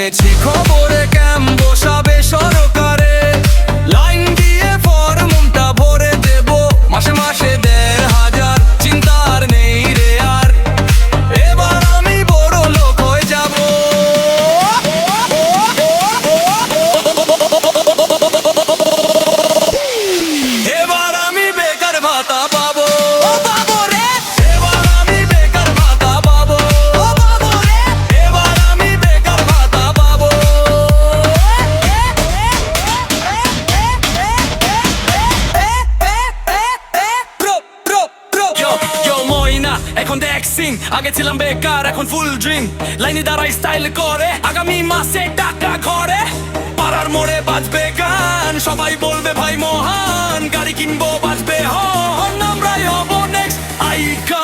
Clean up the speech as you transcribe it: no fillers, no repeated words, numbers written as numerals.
শুনেছি খবরে ক্যাম্প বসাবে সরকারে, লাইন দিয়ে ফর্মটা ভরে দেব, মাসে মাসে ১,৫০০, চিন্তা আর নেই রে আর, এবার আমি বড় লোক হয়ে যাব। এবার আমি বেকার ভাতা পাবো, পাবো রে, এবার আমি বেকার ভাতা পাবো, পাবো রে, এবার আমি বেকার ভাতা পাবো। ময়না এখন দেখ সিন, আগে ছিলাম বেকার এখন ফুল ড্রিম, লাইনে দাঁড়াই স্টাইল করে, আগামী মাসে টাকা ঘরে, পাড়ার মোড়ে বাজবে গান, সবাই বলবে ভাই মহান, গাড়ি কিনবো বাজবে হর্ন, আমরাই হব নেক্সট আইকন।